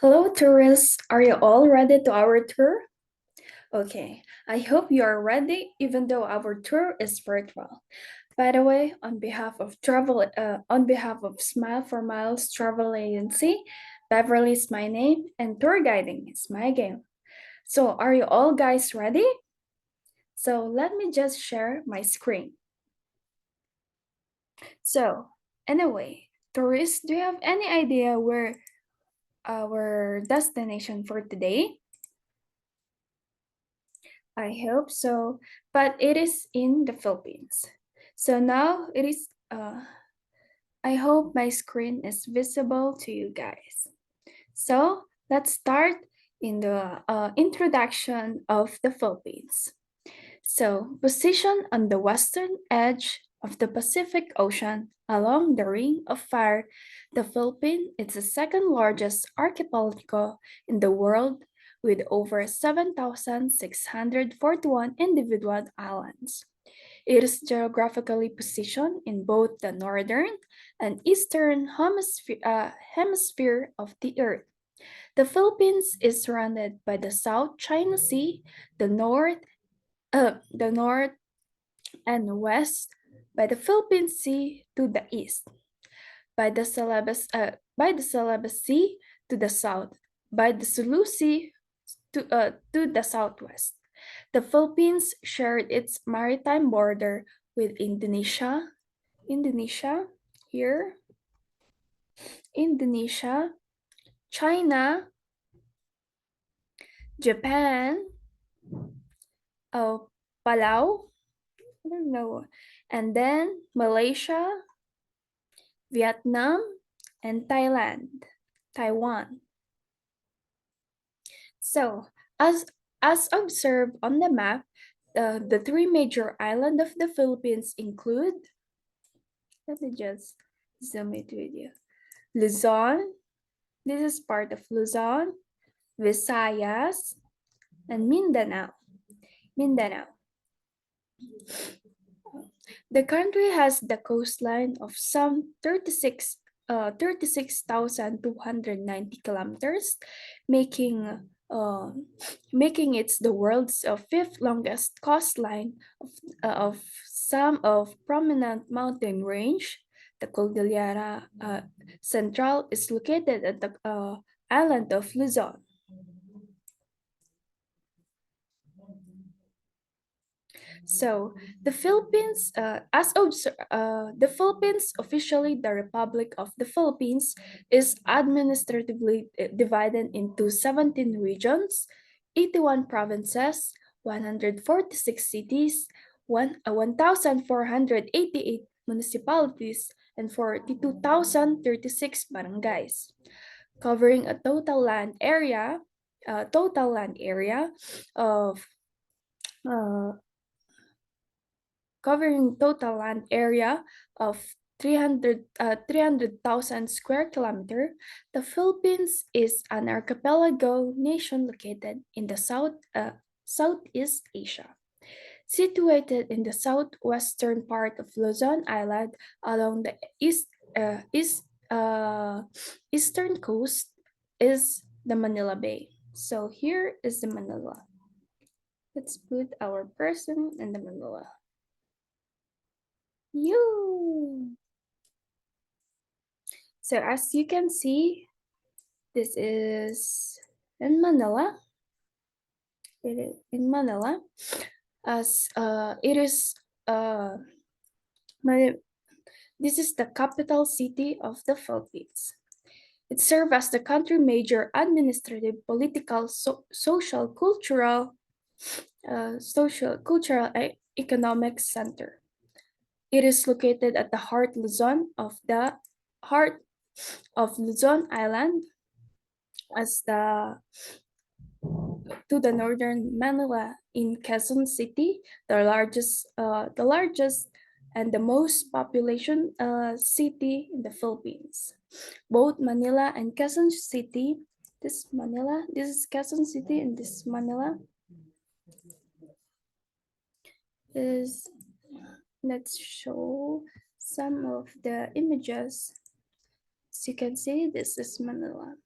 Hello, tourists. Are you all ready to our tour? Okay, I hope you are ready, even though our tour is virtual. By the way, on behalf of Smile for Miles Travel Agency, Beverly is my name, and tour guiding is my game. So, are you all guys ready? So, let me just share my screen. So, anyway, tourists, do you have any idea where our destination for today? I hope so, but it is in the Philippines. So now it is, I hope my screen is visible to you guys. So let's start in the introduction of the Philippines. So, positioned on the western edge of the Pacific Ocean along the Ring of Fire, the Philippines is the second largest archipelago in the world with over 7,641 individual islands. It is geographically positioned in both the northern and eastern hemisphere of the Earth. The Philippines is surrounded by the South China Sea, the north and west by the Philippine Sea to the east, by the Celebes Sea to the south, by the Sulu Sea to the southwest. The Philippines shared its maritime border with Indonesia here, Indonesia, China, Japan, Palau, I don't know, and then Malaysia, Vietnam, and Taiwan. So, as as observed on the map, the three major islands of the Philippines include. Let me just zoom it with you. Luzon. This is part of Luzon, Visayas, and Mindanao. Mindanao. The country has the coastline of some 36,290 kilometers, making uh, making it the world's fifth longest coastline of some of prominent mountain range. The Cordillera Central is located at the island of Luzon. So the Philippines, officially the Republic of the Philippines, is administratively divided into 17 regions, 81 provinces, 146 cities, 1,488 municipalities, and 42,036 barangays, covering a total land area of uh, covering total land area of 300,000 square kilometer. The Philippines is an archipelago nation located in the Southeast Asia. Situated in the southwestern part of Luzon Island along the eastern coast is the Manila Bay. So here is the Manila. Let's put our person in the Manila. You. So as you can see, this is in Manila. It is in Manila. As it is my, this is the capital city of the Philippines. It serves as the country major administrative, political, economic center. It is located at the heart of Luzon Island, as to the northern Manila in Quezon City, the largest and the most population city in the Philippines. Both Manila and Quezon City, this is Quezon City, and this Manila is. Let's show some of the images. As you can see, this is Manila.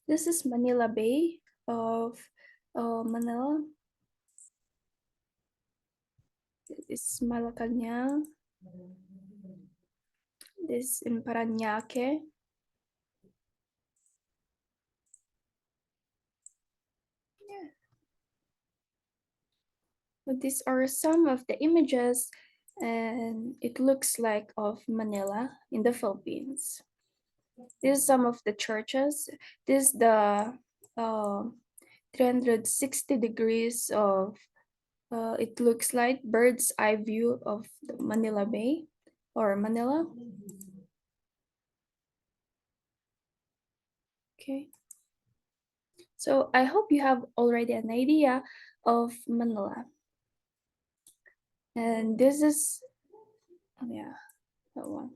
This is Manila Bay of Manila. This is Malacanang. This in Parañaque. Yeah. So these are some of the images, and it looks like of Manila in the Philippines. This is some of the churches. This is the uh, 360 degrees of it looks like bird's eye view of the Manila Bay or Manila. Okay. So I hope you have already an idea of Manila. And this is, oh yeah, that one.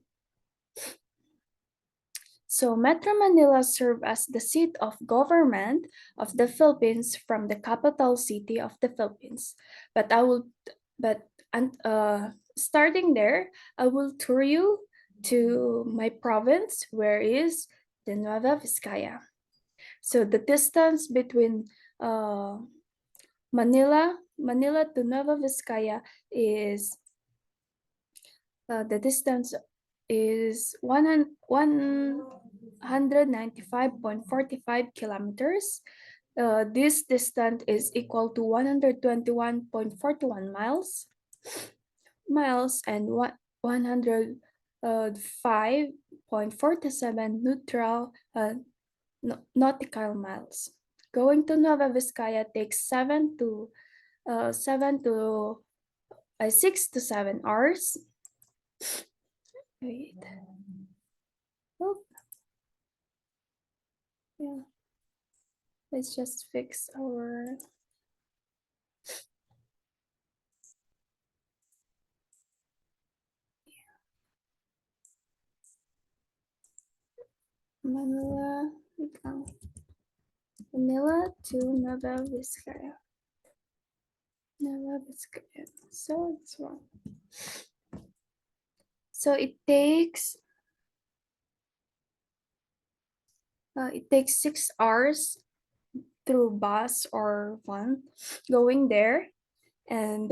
So Metro Manila served as the seat of government of the Philippines from the capital city of the Philippines. But I will, but and starting there, I will tour you to my province, where is the Nueva Vizcaya. So the distance between Manila to Nueva Vizcaya is the distance is 195.45 kilometers. This distance is equal to 121.41 miles and 105.47 neutral nautical miles. Going to Nueva Vizcaya takes 6 to 7 hours. Wait. Oh, yeah. Let's just fix our Manila. Wait lang. Manila to Nueva Vizcaya. Nueva Vizcaya. So it's wrong. So it takes 6 hours through bus or van going there, and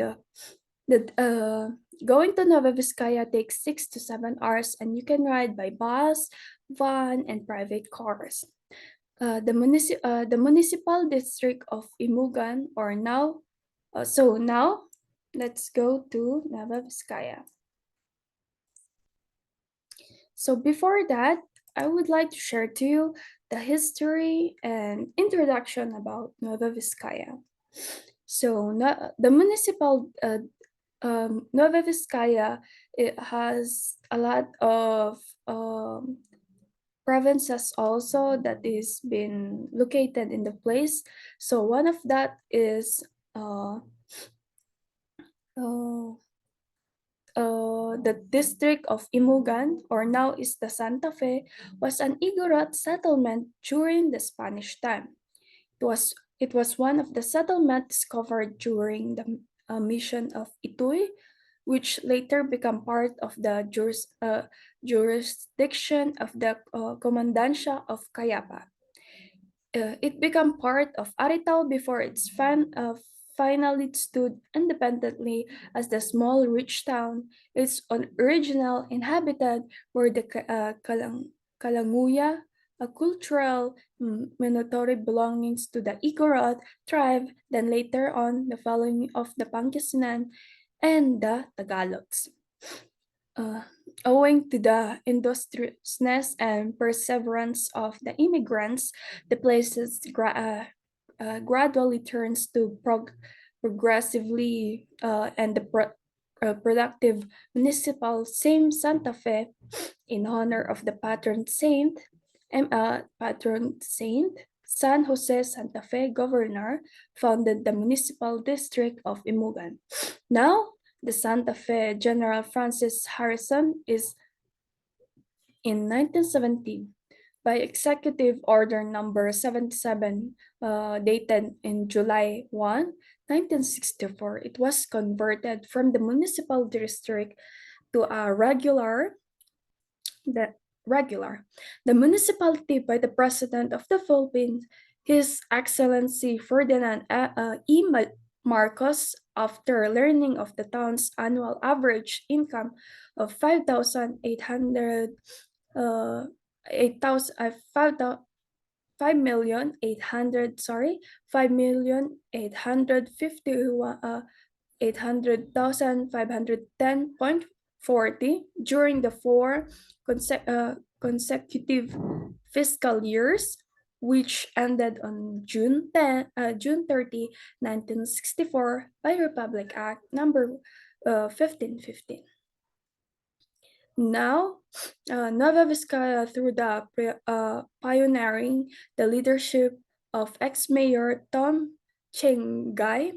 the going to Nueva Vizcaya takes 6 to 7 hours, and you can ride by bus, van, and private cars. The municipal district of Imugan, or now, so now, let's go to Nueva Vizcaya. So before that, I would like to share to you the history and introduction about Nueva Vizcaya. So the municipal Nueva Vizcaya, it has a lot of provinces also that is been located in the place. So one of that is uh, uh, the district of Imugan, or now is the Santa Fe, was an Igorot settlement during the Spanish time. It was one of the settlements discovered during the mission of Ituy, which later became part of the jurisdiction of the Comandancia of Cayapa. It became part of Aritao before finally stood independently as the small rich town. Its original inhabitant were the Kalanguya, a cultural minority belonging to the Igorot tribe, then later on the following of the Pangasinan and the Tagalogs. Uh, Owing to the industriousness and perseverance of the immigrants, the places gradually turns to progressively and the productive municipal same Santa Fe in honor of the patron saint San Jose Santa Fe governor founded the municipal district of Imugan. Now, the Santa Fe General Francis Harrison is in 1917 by Executive Order Number 77, dated in July 1, 1964. It was converted from the municipal district to a regular regular. The municipality by the President of the Philippines, His Excellency Ferdinand Marcos, after learning of the town's annual average income of 5,800 uh, 8,000 5,800 sorry 5,850 800,510.40 during the four consecutive fiscal years, which ended on June 30, 1964 by Republic Act number 1515. Now, Nova Vizcaya, through the pioneering the leadership of ex-mayor Tom Chengay,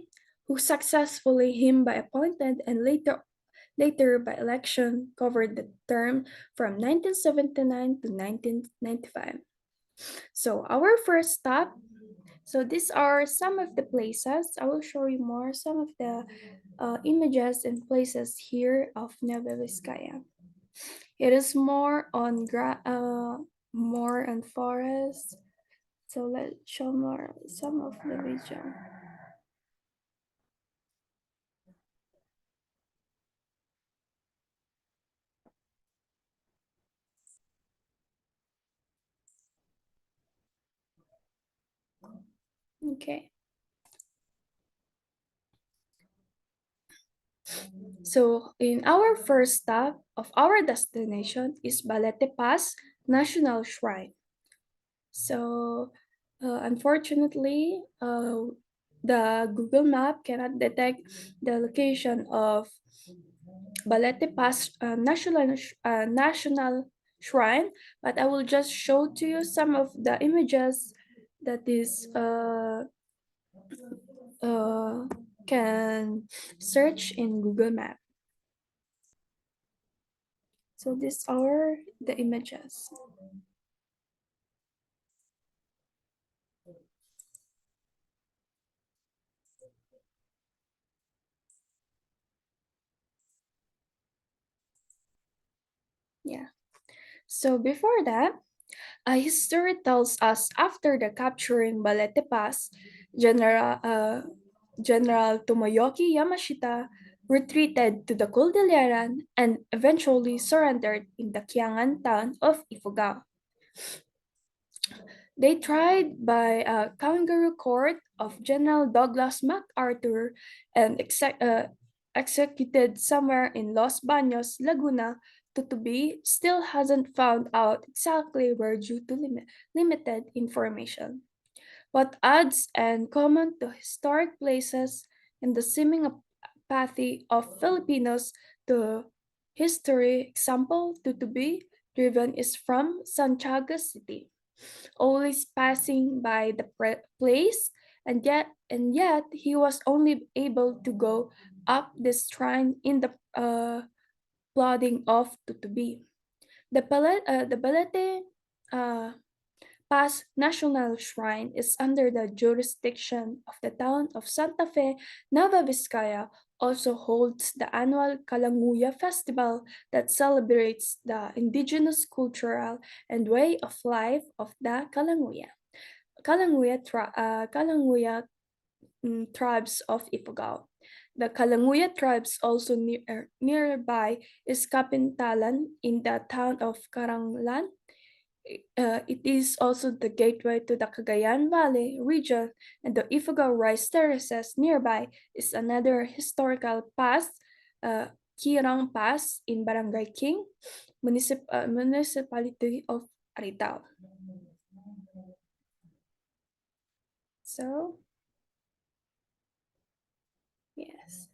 who successfully him by appointed and later by election covered the term from 1979 to 1995. So our first stop. So these are some of the places. I will show you more some of the images and places here of Nova Vizcaya. It is more on forest. So let's show more some of the video. Okay. So in our first stop of our destination is Balete Pass National Shrine. So unfortunately, the Google Map cannot detect the location of Balete Pass National Shrine, but I will just show to you some of the images that is uh, can search in Google Map. So these are the images. Yeah. So before that, history tells us after the capturing Balete Pass, General Tomoyoki Yamashita retreated to the Cordilleran and eventually surrendered in the Kiangan town of Ifugao. They tried by a kangaroo court of General Douglas MacArthur and executed somewhere in Los Baños, Laguna. Tutubi still hasn't found out exactly where due to limited information. What adds and common to historic places and the seeming apathy of Filipinos to history, example, Tutubi driven is from Santiago City, always passing by the place, and yet he was only able to go up the shrine in the plodding of Tutubi. The Balete uh, Pass National Shrine is under the jurisdiction of the town of Santa Fe. Nueva Vizcaya also holds the annual Kalanguya Festival that celebrates the indigenous cultural and way of life of the Kalanguya tribes of Ifugao. The Kalanguya tribes also nearby is Kapintalan in the town of Karanglan. It is also the gateway to the Cagayan Valley region, and the Ifugao Rice Terraces nearby is another historical pass, Kirang Pass in Barangay King, municipality of Aritao. So, yes.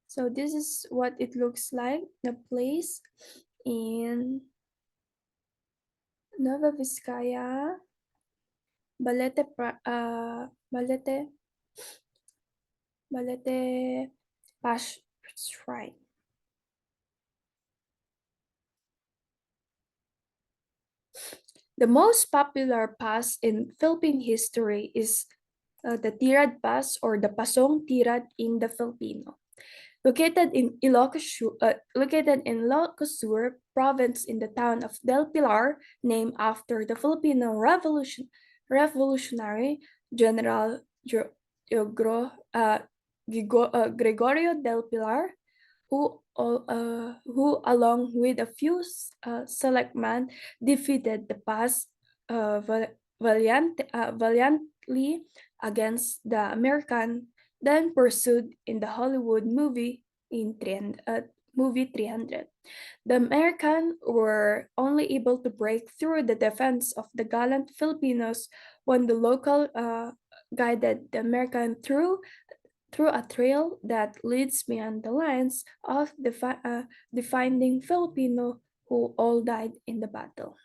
So this is what it looks like, the place in Nova Vizcaya, Balete, Balete Pass Shrine. The most popular pass in Philippine history is the Tirad Pass or the Pasong Tirad in the Filipino. Located in Ilocosur province in the town of Del Pilar, named after the Filipino revolutionary General Gregorio del Pilar, who along with a few select men, defeated the past valiantly against the American, then pursued in the Hollywood movie 300. The Americans were only able to break through the defense of the gallant Filipinos when the local guided the American through a trail that leads beyond the lines of the finding Filipino who all died in the battle.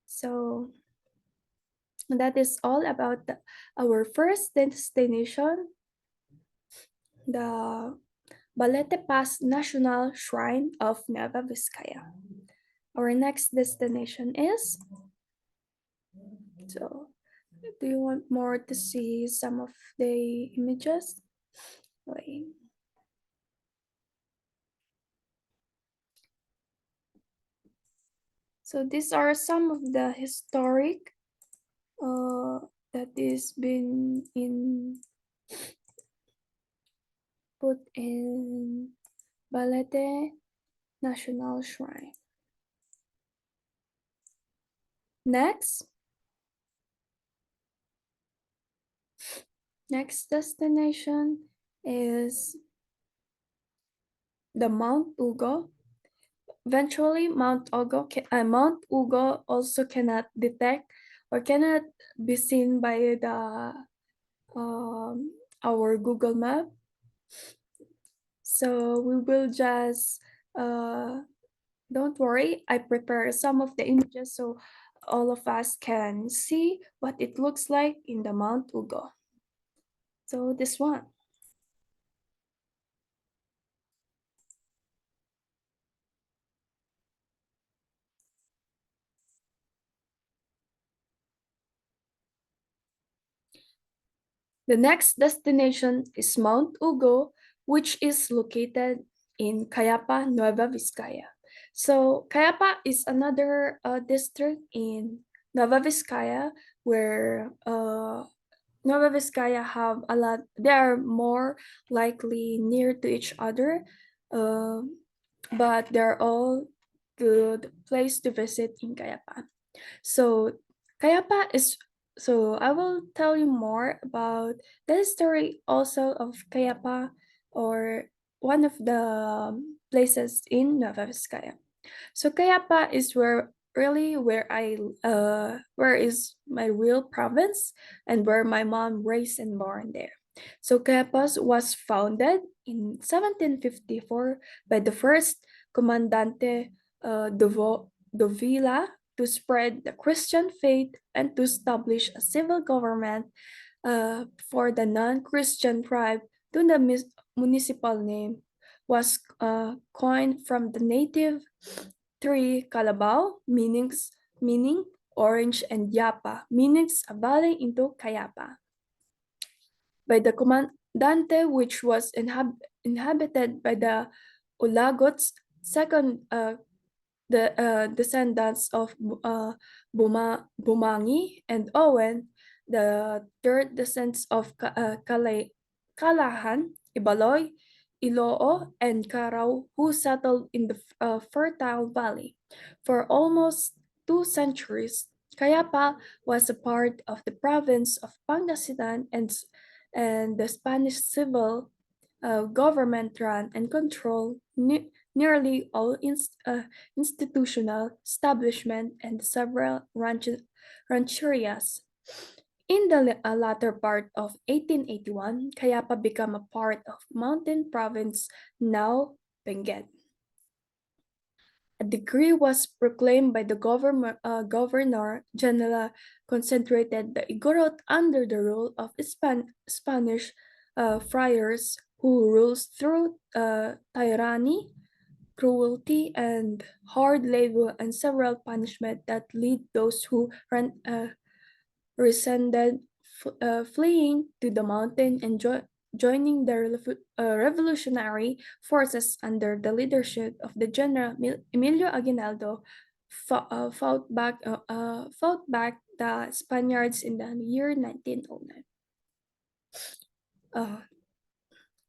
So that is all about our first destination, the Balete Pass National Shrine of Nueva Vizcaya. Our next destination is, so do you want more to see some of the images? Wait. So these are some of the historic that is been in put in Balete National Shrine. Next destination is the Mount Ugo. Eventually, Mount Ugo also cannot detect or cannot be seen by the our Google Map. So we will just don't worry. I prepare some of the images so all of us can see what it looks like in the Mount Ugo. So this one. The next destination is Mount Ugo, which is located in Cayapa, Nueva Vizcaya. So Cayapa is another district in Nueva Vizcaya where Nueva Vizcaya have a lot. They are more likely near to each other, uh, but they're all good place to visit in Cayapa. So Kayapa is so I will tell you more about the history also of Kayapa or one of the places in Nueva Vizcaya. So Kayapa is where is my real province and where my mom raised and born there. So Cayapas was founded in 1754 by the first Comandante Dovila to spread the Christian faith and to establish a civil government for the non-Christian tribe. To the municipal name was coined from the native tree Calabao, meaning orange, and Yapa, meaning a valley into Cayapa. By the Comandante, which was inhabited by the Ulagots, second the descendants of Bumangi and Owen, the third descendants of Kalahan, Ibaloy, Iloo, and Carao, who settled in the fertile valley. For almost 2 centuries, Cayapa was a part of the province of Pangasinan and the Spanish civil government ran and controlled nearly all institutional establishment and several rancherias. In the latter part of 1881, Cayapa became a part of Mountain Province, now Benguet. A decree was proclaimed by the governor general concentrated the Igorot under the rule of Spanish friars who rules through tyranny, cruelty, and hard labor and several punishment that lead those who resented fleeing to the mountain and joining the revolutionary forces under the leadership of the General Emilio Aguinaldo, fought back the Spaniards in the year 1909. Uh,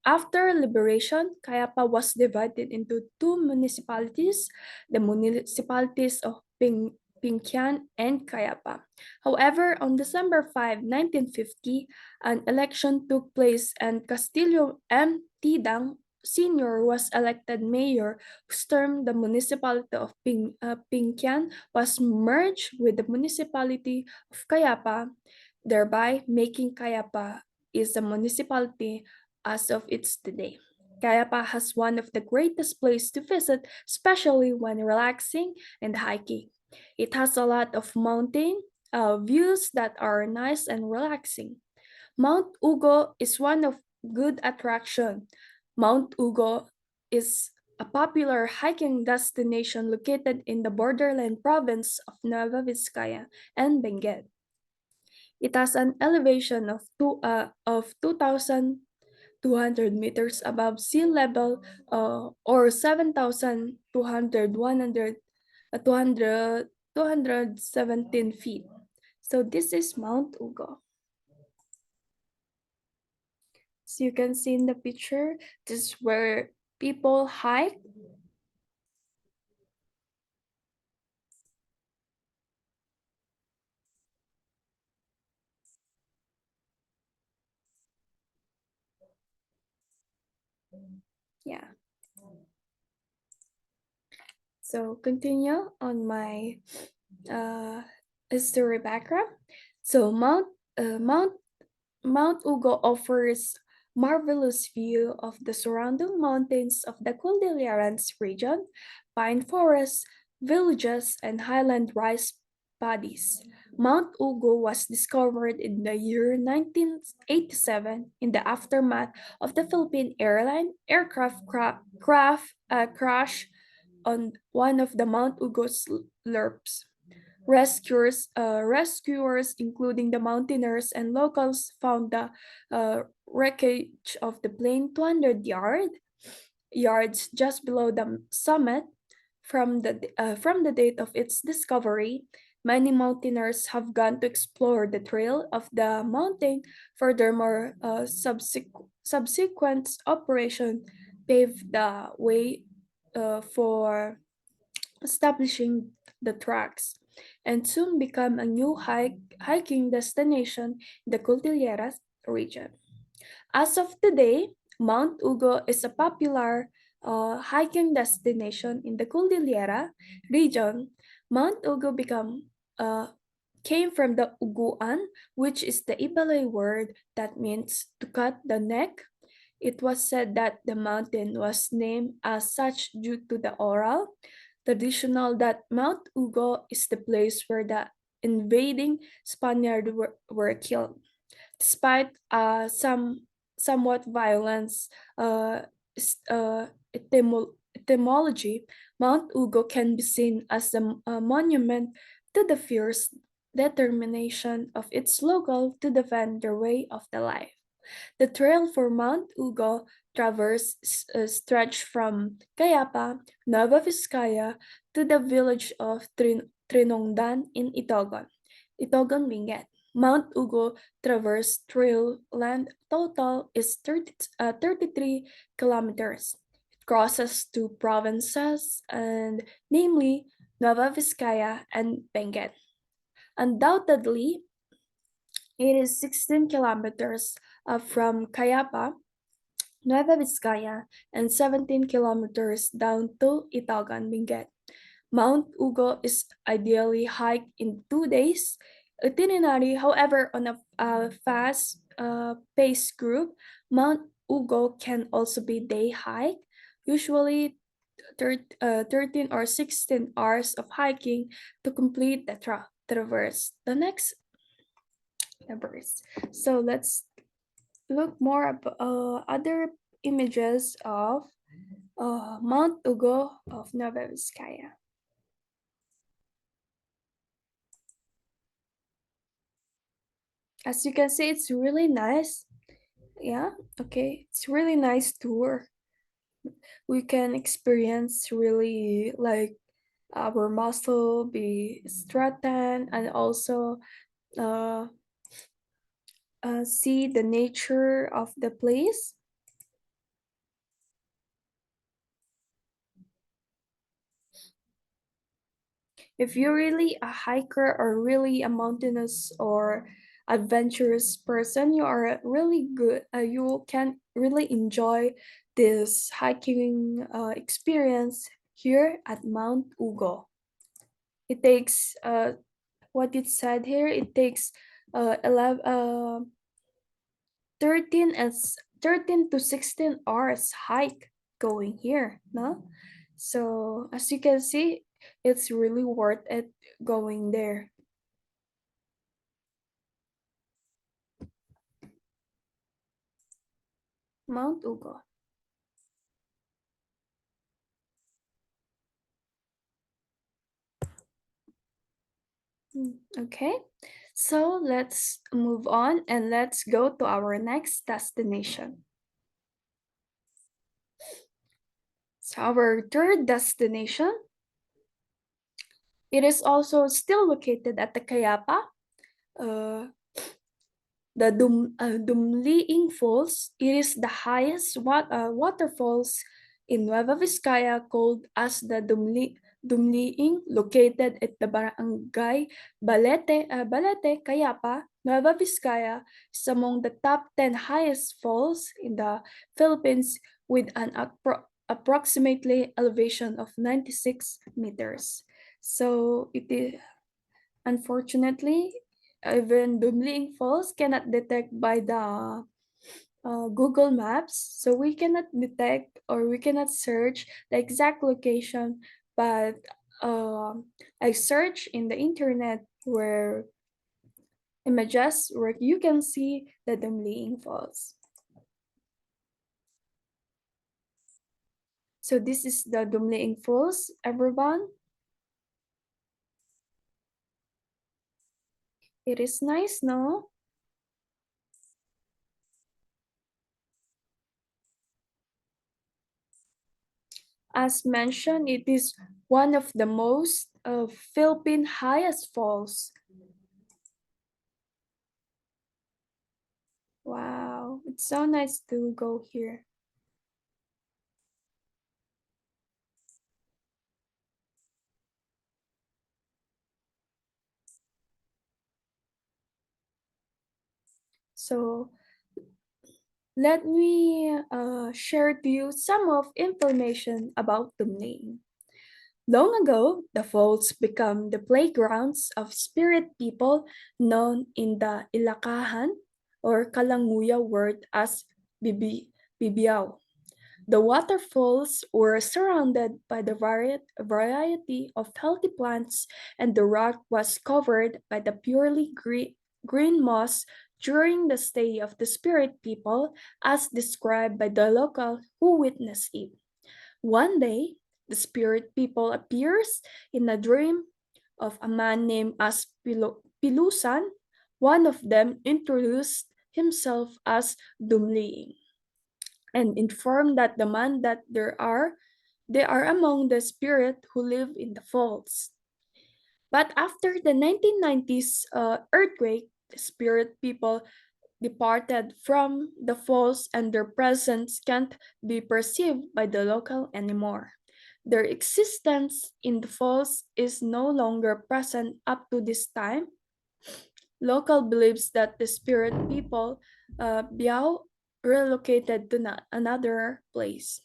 After liberation, Cayapa was divided into two municipalities, the municipalities of Pinquian and Cayapa. However, on December 5, 1950, an election took place and Castillo M. Tidang Sr. was elected mayor, whose term the municipality of Pinquian was merged with the municipality of Cayapa, thereby making Cayapa is a municipality as of its today. Cayapa has one of the greatest places to visit, especially when relaxing and hiking. It has a lot of mountain views that are nice and relaxing. Mount Ugo is one of good attraction. Mount Ugo is a popular hiking destination located in the borderland province of Nueva Vizcaya and Benguet. It has an elevation of 2,200 meters above sea level, or 7,217 feet. So this is Mount Ugo. So you can see in the picture, this is where people hike. Yeah. So continue on my uh, history background. So Mount Ugo offers marvelous view of the surrounding mountains of the Cordilleras region, pine forests, villages, and highland rice paddies. Mount Ugo was discovered in the year 1987 in the aftermath of the Philippine airline aircraft crash on one of the Mount Ugo slopes. Rescuers, including the mountaineers and locals, found the wreckage of the plane 200 yards just below the summit. From the date of its discovery, many mountaineers have gone to explore the trail of the mountain. Furthermore, subsequent operation paved the way for establishing the tracks, and soon become a new hiking destination in the Cordilleras region. As of today, Mount Ugo is a popular hiking destination in the Cordillera region. Mount Ugo came from the Uguan, which is the Ibalay word that means to cut the neck. It was said that the mountain was named as such due to the oral traditional that Mount Ugo is the place where the invading Spaniards were killed. Despite somewhat violence etymology, Mount Ugo can be seen as a monument to the fierce determination of its local to defend their way of the life. The trail for Mount Ugo stretched from Cayapa, Nueva Vizcaya, to the village of Trinongdan in Itogon, Benguet. Mount Ugo traverse trail land total is 33 kilometers. It crosses two provinces, and namely Nueva Vizcaya and Benguet. Undoubtedly, it is 16 kilometers from Cayapa, Nueva Vizcaya, and 17 kilometers down to Itagan, Benguet. Mount Ugo is ideally hiked in 2 days. Itinerary, however, on a fast pace group, Mount Ugo can also be day hike, usually 13 or 16 hours of hiking to complete the traverse. The next traverse. So let's look more about other images of Mount Ugo of Nova Vizcaya. As you can see, it's really nice. Yeah, okay. It's really nice tour. We can experience really like our muscle be strengthened and also uh, see the nature of the place. If you're really a hiker or really a mountainous or adventurous person, you are really good. You can really enjoy this hiking experience here at Mount Ugo. It takes what it said here. It takes 11, 13 to 16 hours hike going here. No, so as you can see, it's really worth it going there. Mount Ugo. Okay, so let's move on and let's go to our next destination. So our third destination, it is also still located at the Kayapa. Uh, the Dumliing Falls, it is the highest waterfalls in Nueva Vizcaya, called as the Dumliing, located at the barangay Balete, Cayapa, Nueva Vizcaya, is among the top 10 highest falls in the Philippines with an approximately elevation of 96 meters. So it is unfortunately, even Dumling Falls cannot detect by the Google Maps, so we cannot detect or we cannot search the exact location. But I search in the internet where images where you can see the Dumling Falls. So this is the Dumling Falls, everyone. It is nice, no? As mentioned, it is one of the most Philippine highest falls. Wow, it's so nice to go here. So let me share to you some of information about the name. Long ago, the falls became the playgrounds of spirit people known in the Ilakahan or Kalanguya word as Bibiao. The waterfalls were surrounded by the variety of healthy plants, and the rock was covered by the purely green moss during the stay of the spirit people, as described by the local who witnessed it. One day, the spirit people appears in a dream of a man named as Pilusan. One of them introduced himself as Dumliing and inform that the man that they are among the spirit who live in the falls. But after the 1990s earthquake, the spirit people departed from the falls and their presence can't be perceived by the local anymore. Their existence in the falls is no longer present up to this time. Local believes that the spirit people, Biao, relocated to another place.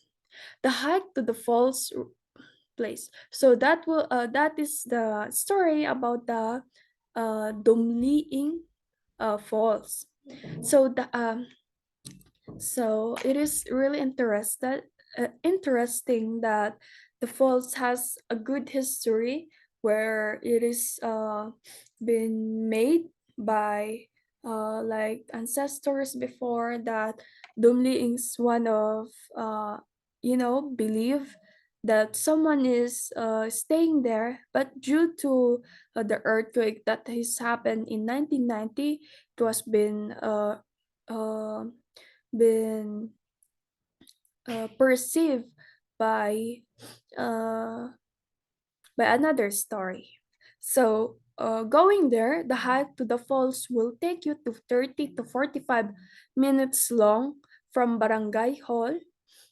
The hike to the falls place. So that is the story about the Dumliing Falls. So it is really interesting that the falls has a good history where it is been made by like ancestors before that Dumli is one of believe that someone is staying there, but due to the earthquake that has happened in 1990, it was been uh, been perceived by uh, another story. So, going there, the hike to the falls will take you to 30 to 45 minutes long from Barangay Hall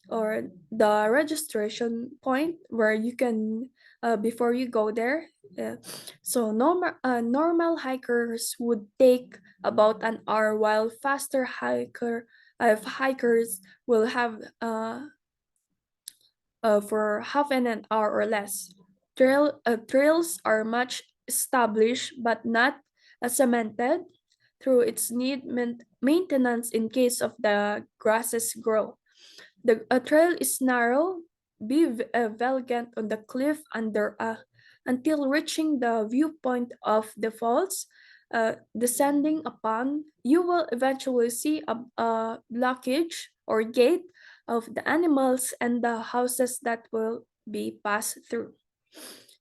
or the registration point where you can before you go there. So normal hikers would take about an hour, while faster hikers will have for half an hour or less. Trails are much established but not cemented through its need maintenance in case of the grasses grow. The trail is narrow, elegant on the cliff until reaching the viewpoint of the falls. Descending upon, you will eventually see a blockage or gate of the animals and the houses that will be passed through.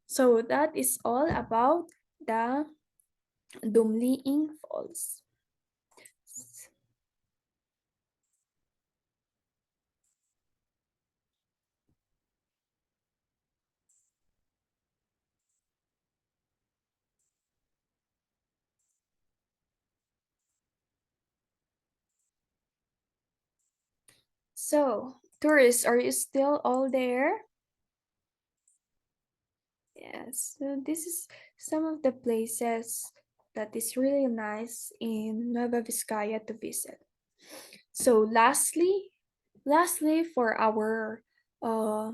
So that is all about the Dumliing Falls. So, tourists, are you still all there? Yes, so this is some of the places that is really nice in Nueva Vizcaya to visit. So lastly for our uh,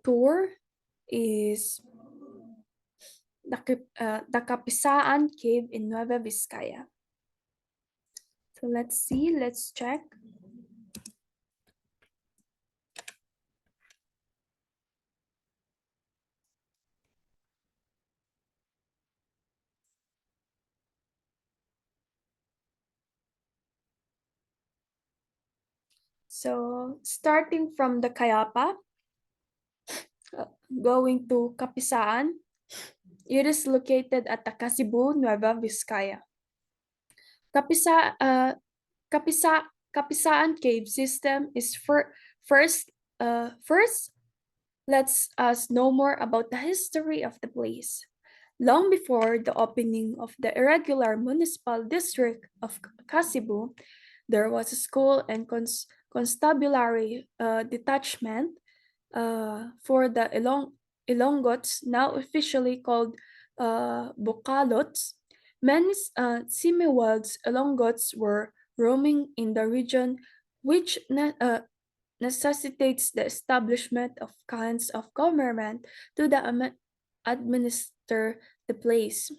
tour is the Kapisaan Cave in Nueva Vizcaya. So let's check. So starting from the Kayapa, going to Kapisaan, it is located at the Cebu, Nueva Vizcaya. Kapisa, uh, Kapisaan cave system is first. First, let's us know more about the history of the place. Long before the opening of the irregular municipal district of Cebu, there was a school and constabulary detachment for the Ilongots, now officially called Bukalots. Many Simiwalds Ilongots were roaming in the region, which necessitates the establishment of kinds of government to administer the place.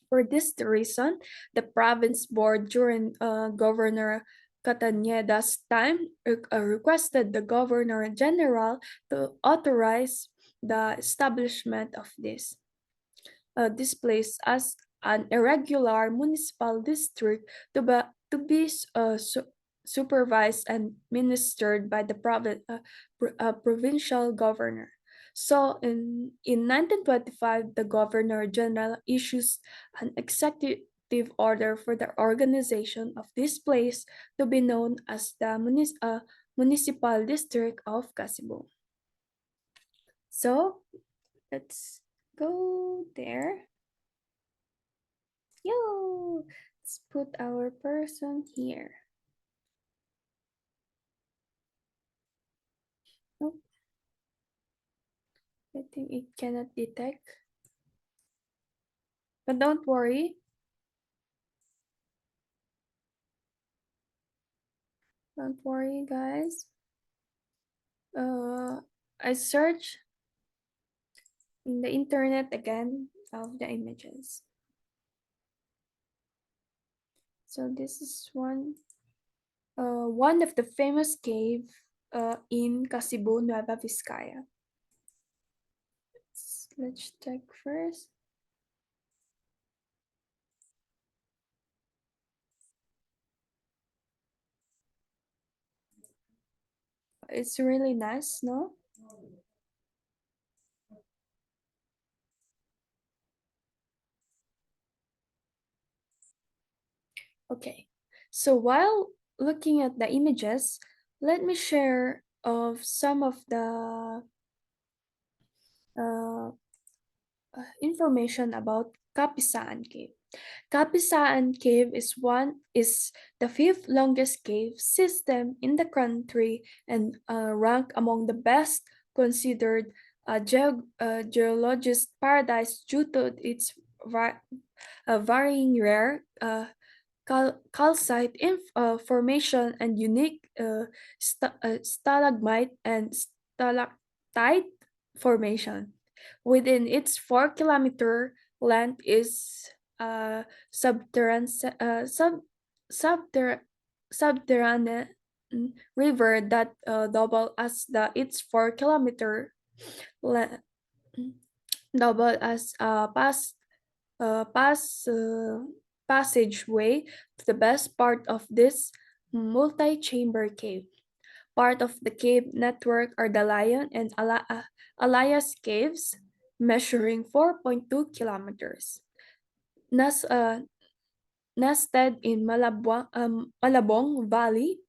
For this reason, the province board during Governor Catanyeda's time requested the Governor General to authorize the establishment of this place as an irregular municipal district to be supervised and ministered by the provincial governor. So in 1925, the Governor General issues an executive order for the organization of this place to be known as the Municipal District of Cebu. So let's go there. Yo, let's put our person here. Oh, I think it cannot detect. But don't worry, guys. Uh, I search in the internet again of the images. So this is one of the famous cave in Cebu, Nueva Vizcaya. Let's check first. It's really nice, no? Okay. So while looking at the images, let me share of some of the uh, information about Kapisaan Cave. Kapisaan Cave is the fifth longest cave system in the country and ranked among the best considered geologist paradise due to its varying rare calcite formation and unique stalagmite and stalactite formation. Within its 4-kilometer length is a subterranean, subter, subterranean river that double as the its 4-kilometer le- double as pass passageway to the best part of this multi-chamber cave. Part of the cave network are the Lion and Elias caves, measuring 4.2 kilometers. Nas, uh, Nested in Malabong Valley,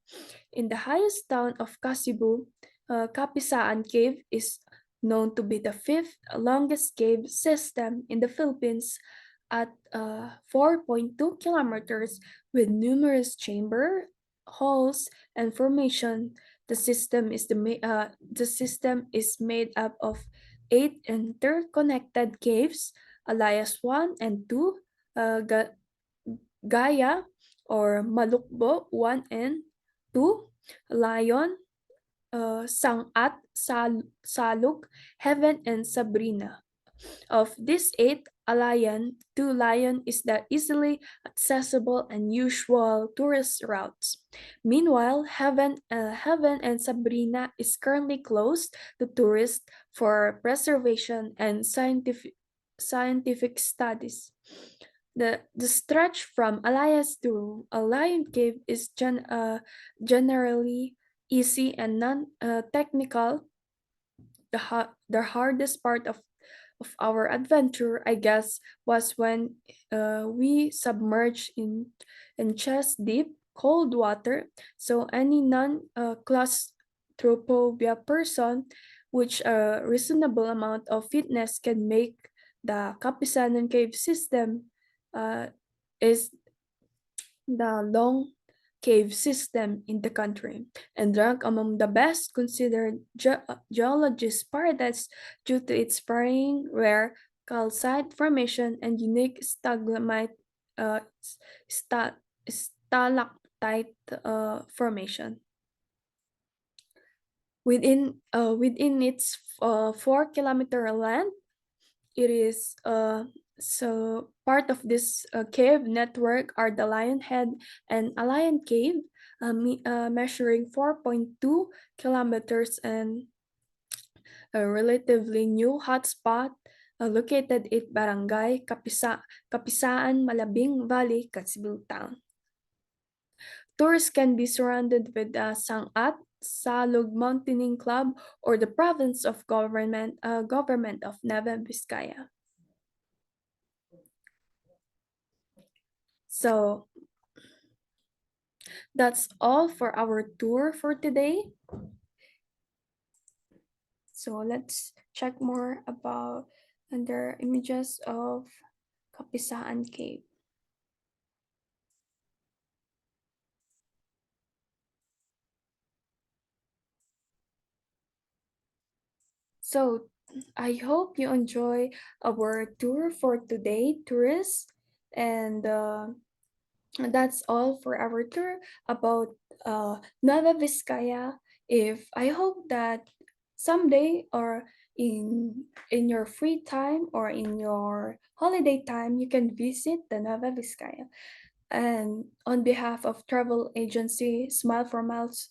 in the highest town of Kasibu, Kapisaan Cave is known to be the fifth longest cave system in the Philippines at 4.2 kilometers with numerous chamber, halls, and formation. The system is made up of 8 interconnected caves, Elias 1 and 2, Gaia or Malukbo 1 and 2, Lion, Sangat, Saluk, Heaven, and Sabrina. Of these eight, to Lion is the easily accessible and usual tourist routes. Meanwhile, Heaven and Sabrina is currently closed to tourists for preservation and scientific studies. The stretch from Elias to a Lion Cave is generally easy and non-technical. The hardest part of our adventure, I guess, was when we submerged in chest deep cold water. So any non claustrophobia person, which a reasonable amount of fitness can make the Kapisanan cave system uh, is the long cave system in the country and ranked among the best considered geologist paradise due to its varying rare calcite formation and unique stalagmite stalactite formation. Within its 4-kilometer length, it is so part of this cave network are the Lion Head and a Lion Cave, measuring 4.2 kilometers and a relatively new hotspot located in Barangay Kapisaan, Malabing Valley, Katsibul Town. Tours can be surrounded with the Sangat Salug Mountaineering Club or the province of government of Nueva Vizcaya. So that's all for our tour for today. So let's check more about under images of Kapisaan Cave. So I hope you enjoy our tour for today, tourists. And that's all for our tour about Nueva Vizcaya. If I hope that someday or in your free time or in your holiday time you can visit the Nueva Vizcaya. And on behalf of travel agency Smile for Miles,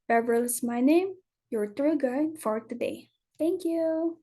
Beverly is my name, your tour guide for today. Thank you.